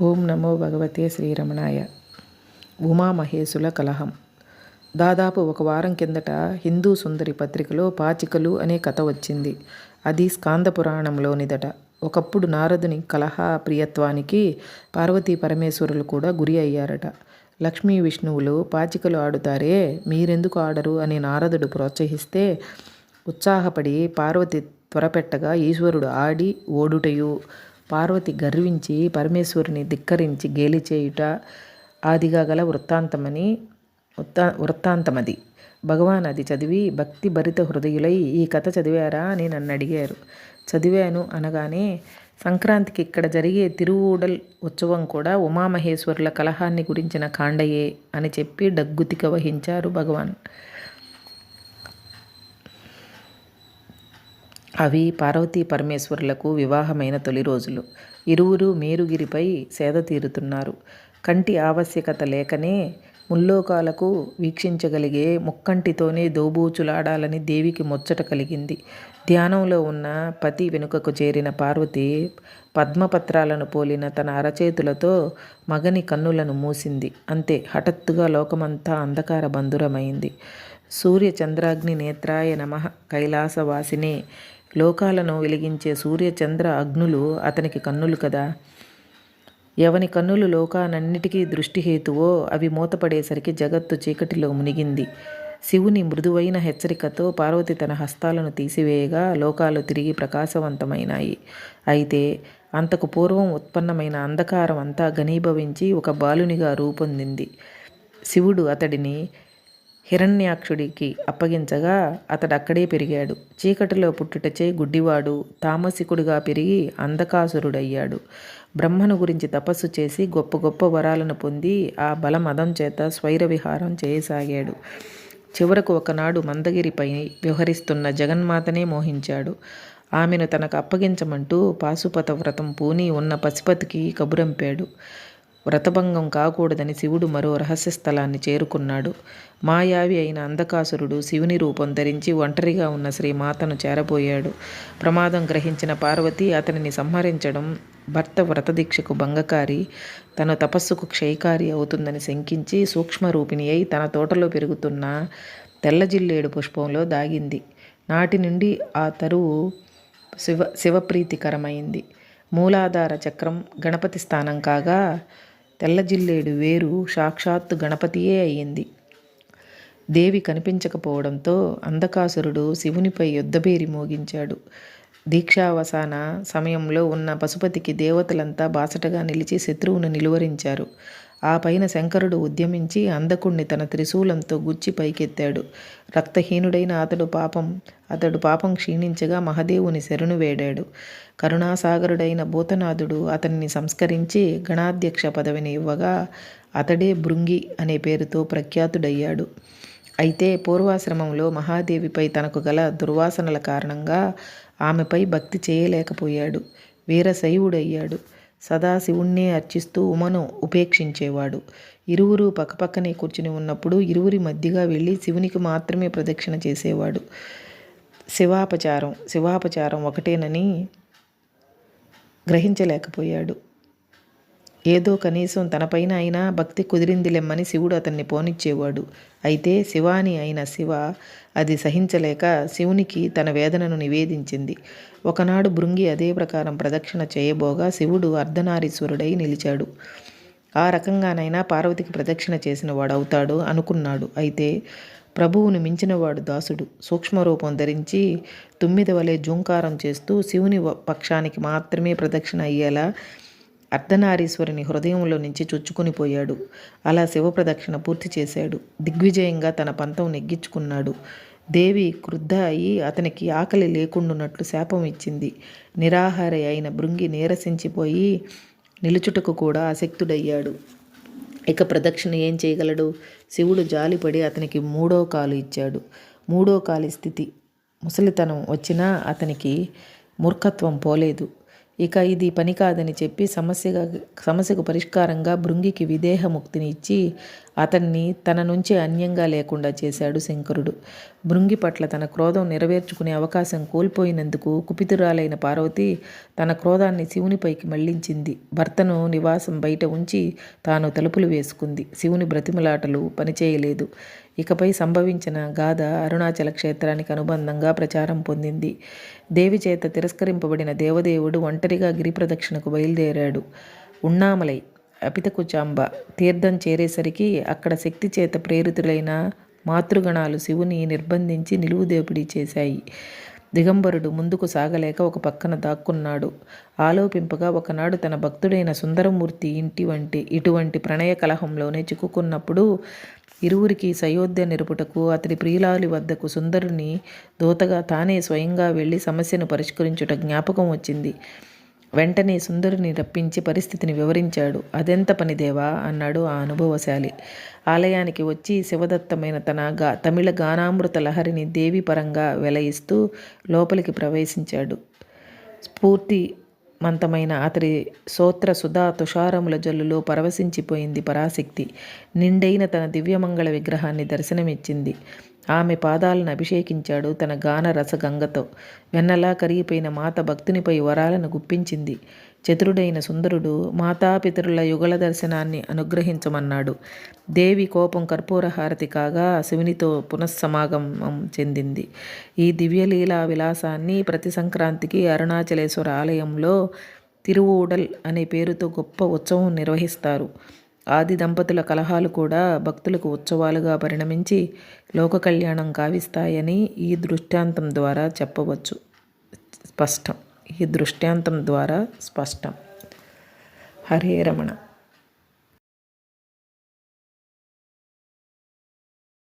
ఓం నమో భగవతే శ్రీరమణాయ. ఉమామహేశుల కలహం. దాదాపు ఒక వారం కిందట హిందూ సుందరి పత్రికలో పాచికలు అనే కథ వచ్చింది. అది స్కాంద పురాణంలోనిదట. ఒకప్పుడు నారదుని కలహ ప్రియత్వానికి పార్వతీ పరమేశ్వరులు కూడా గురి అయ్యారట. లక్ష్మీ విష్ణువులు పాచికలు ఆడుతారే, మీరెందుకు ఆడరు అని నారదుడు ప్రోత్సహిస్తే ఉత్సాహపడి పార్వతి త్వరపెట్టగా ఈశ్వరుడు ఆడి ఓడుటయు, పార్వతి గర్వించి పరమేశ్వరుని ధిక్కరించి గేలి చేయుట ఆదిగా గల వృత్తాంతమది. భగవాన్ అది చదివి భక్తి భరిత హృదయులై ఈ కథ చదివారా అని నన్ను అడిగారు. చదివాను అనగానే, సంక్రాంతికి ఇక్కడ జరిగే తిరువూడల్ ఉత్సవం కూడా ఉమామహేశ్వరుల కలహాన్ని గురించిన కాండయే అని చెప్పి డగ్గుతిక వహించారు భగవాన్. అవి పార్వతీ పరమేశ్వరులకు వివాహమైన తొలి రోజులు. ఇరువురు మేరుగిరిపై సేద తీరుతున్నారు. కంటి ఆవశ్యకత లేకనే ముల్లోకాలకు వీక్షించగలిగే ముక్కంటితోనే దోబూచులాడాలని దేవికి ముచ్చట కలిగింది. ధ్యానంలో ఉన్న పతి వెనుకకు చేరిన పార్వతి పద్మపత్రాలను పోలిన తన అరచేతులతో మగని కన్నులను మూసింది. అంతే, హఠాత్తుగా లోకమంతా అంధకార బంధురమైంది. సూర్య చంద్రాగ్ని నేత్రాయ నమః కైలాసవాసినే. లోకాలను వెలిగించే సూర్యచంద్ర అగ్నులు అతనికి కన్నులు కదా. ఎవని కన్నులు లోకానన్నిటికీ దృష్టిహేతువో అవి మూతపడేసరికి జగత్తు చీకటిలో మునిగింది. శివుని మృదువైన హెచ్చరికతో పార్వతి తన హస్తాలను తీసివేయగా లోకాలు తిరిగి ప్రకాశవంతమైనాయి. అయితే అంతకు పూర్వం ఉత్పన్నమైన అంధకారం అంతా ఘనీభవించి ఒక బాలునిగా రూపొందింది. శివుడు అతడిని హిరణ్యాక్షుడికి అప్పగించగా అతడక్కడే పెరిగాడు. చీకటిలో పుట్టుటచే గుడ్డివాడు, తామసికుడుగా పెరిగి అంధకాసురుడయ్యాడు. బ్రహ్మను గురించి తపస్సు చేసి గొప్ప గొప్ప వరాలను పొంది ఆ బలమదం చేత స్వైర విహారం చేయసాగాడు. చివరకు ఒకనాడు మందగిరిపై వ్యవహరిస్తున్న జగన్మాతనే మోహించాడు. ఆమెను తనకు అప్పగించమంటూ పాశుపత వ్రతం పూని ఉన్న పశుపతికి కబురంపాడు. వ్రతభంగం కాకూడదని శివుడు మరో రహస్య స్థలాన్ని చేరుకున్నాడు. మాయావి అయిన అంధకాసురుడు శివుని రూపం ధరించి ఒంటరిగా ఉన్న శ్రీమాతను చేరబోయాడు. ప్రమాదం గ్రహించిన పార్వతి అతనిని సంహరించడం భర్త వ్రతదీక్షకు భంగకారి, తన తపస్సుకు క్షయకారి అవుతుందని శంకించి సూక్ష్మరూపిణి అయి తన తోటలో పెరుగుతున్న తెల్లజిల్లేడు పుష్పంలో దాగింది. నాటి నుండి ఆ తరువు శివప్రీతికరమైంది. మూలాధార చక్రం గణపతి స్థానం కాగా తెల్లజిల్లేడు వేరు సాక్షాత్తు గణపతియే అయ్యింది. దేవి కనిపించకపోవడంతో అంధకాసురుడు శివునిపై యుద్ధభేరి మోగించాడు. దీక్షావసాన సమయంలో ఉన్న పశుపతికి దేవతలంతా బాసటగా నిలిచి శత్రువును నిలువరించారు. ఆ పైన శంకరుడు ఉద్యమించి అంధకుణ్ణి తన త్రిశూలంతో గుచ్చి పైకెత్తాడు. రక్తహీనుడైన అతడు పాపం క్షీణించగా మహదేవుని శరణు వేడాడు. కరుణాసాగరుడైన భూతనాథుడు అతన్ని సంస్కరించి గణాధ్యక్ష పదవిని ఇవ్వగా అతడే భృంగి అనే పేరుతో ప్రఖ్యాతుడయ్యాడు. అయితే పూర్వాశ్రమంలో మహాదేవిపై తనకు గల దుర్వాసనల కారణంగా ఆమెపై భక్తి చేయలేకపోయాడు. వీరశైవుడయ్యాడు. సదాశివుణ్ణే అర్చిస్తూ ఉమను ఉపేక్షించేవాడు. ఇరువురు పక్కపక్కనే కూర్చుని ఉన్నప్పుడు ఇరువురి మధ్యగా వెళ్ళి శివునికి మాత్రమే ప్రదక్షిణ చేసేవాడు. శివాపచారం ఒకటేనని గ్రహించలేకపోయాడు. ఏదో కనీసం తనపైన అయినా భక్తి కుదిరిందిలెమ్మని శివుడు అతన్ని పోనిచ్చేవాడు. అయితే శివాని అయిన శివ అది సహించలేక శివునికి తన వేదనను నివేదించింది. ఒకనాడు భృంగి అదే ప్రకారం ప్రదక్షిణ చేయబోగా శివుడు అర్ధనారీశ్వరుడై నిలిచాడు. ఆ రకంగానైనా పార్వతికి ప్రదక్షిణ చేసిన వాడవుతాడు అనుకున్నాడు. అయితే ప్రభువును మించినవాడు దాసుడు. సూక్ష్మరూపం ధరించి తుమ్మిద వలె జూంకారం చేస్తూ శివుని పక్షానికి మాత్రమే ప్రదక్షిణ అయ్యేలా అర్ధనారీశ్వరుని హృదయంలో నుంచి చొచ్చుకుని పోయాడు. అలా శివ ప్రదక్షిణ పూర్తి చేశాడు. దిగ్విజయంగా తన పంతం నెగ్గించుకున్నాడు. దేవి క్రుద్ధ అయి అతనికి ఆకలి లేకుండున్నట్లు శాపం ఇచ్చింది. నిరాహారి అయిన భృంగి నీరసించిపోయి నిలుచుటకు కూడా అశక్తుడయ్యాడు. ఇక ప్రదక్షిణ ఏం చేయగలడు? శివుడు జాలిపడి అతనికి 3వ కాలు ఇచ్చాడు. 3వ కాలి స్థితి ముసలితనం వచ్చినా అతనికి మూర్ఖత్వం పోలేదు. ఇక ఇది పని కాదని చెప్పి సమస్యకు పరిష్కారంగా భృంగికి విదేహముక్తిని ఇచ్చి అతన్ని తన నుంచి అన్యంగా లేకుండా చేశాడు శంకరుడు. భృంగి పట్ల తన క్రోధం నెరవేర్చుకునే అవకాశం కోల్పోయినందుకు కుపితురాలైన పార్వతి తన క్రోధాన్ని శివునిపైకి మళ్లించింది. భర్తను నివాసం బయట ఉంచి తాను తలుపులు వేసుకుంది. శివుని బ్రతిమలాటలు పనిచేయలేదు. ఇకపై సంభవించిన గాథ అరుణాచల క్షేత్రానికి అనుబంధంగా ప్రచారం పొందింది. దేవి చేత తిరస్కరింపబడిన దేవదేవుడు ఒంటరిగా గిరిప్రదక్షిణకు బయలుదేరాడు. ఉన్నామలై అపితకుచాంబ తీర్థం చేరేసరికి అక్కడ శక్తి చేత ప్రేరితులైన మాతృగణాలు శివుని నిర్బంధించి నిలువుదోపిడీ చేశాయి. దిగంబరుడు ముందుకు సాగలేక ఒక పక్కన దాక్కున్నాడు. ఆలోపింపగా ఒకనాడు తన భక్తుడైన సుందరమూర్తి ఇటువంటి ప్రణయ కలహంలోనే చిక్కుకున్నప్పుడు ఇరువురికి సయోధ్య నిరుపుటకు అతడి ప్రియులాలి వద్దకు సుందరుని దూతగా తానే స్వయంగా వెళ్ళి సమస్యను పరిష్కరించుట జ్ఞాపకం వచ్చింది. వెంటనే సుందరుని రప్పించి పరిస్థితిని వివరించాడు. అదెంత పనిదేవా అన్నాడు ఆ అనుభవశాలి. ఆలయానికి వచ్చి శివదత్తమైన తన తమిళ గానామృత లహరిని దేవి పరంగా వెలయిస్తూ లోపలికి ప్రవేశించాడు. స్ఫూర్తిమంతమైన అతడి సోత్ర సుధా తుషారముల జల్లులో పరవశించిపోయింది పరాశక్తి. నిండైన తన దివ్యమంగళ విగ్రహాన్ని దర్శనమిచ్చింది. ఆమె పాదాలను అభిషేకించాడు తన గాన రసగంగతో. వెన్నలా కరిగిపోయిన మాత భక్తునిపై వరాలను గుప్పించింది. చతురుడైన సుందరుడు మాతాపితరుల యుగళ దర్శనాన్ని అనుగ్రహించమన్నాడు. దేవి కోపం కర్పూరహారతి కాగా శివునితో పునఃసమాగమం చెందింది. ఈ దివ్యలీలా విలాసాన్ని ప్రతి సంక్రాంతికి అరుణాచలేశ్వర ఆలయంలో తిరువూడల్ అనే పేరుతో గొప్ప ఉత్సవం నిర్వహిస్తారు. ఆది దంపతుల కలహాలు కూడా భక్తులకు ఉత్సవాలుగా పరిణమించి లోక కళ్యాణం కావిస్తాయని ఈ దృష్టాంతం ద్వారా స్పష్టం. హరే రమణ.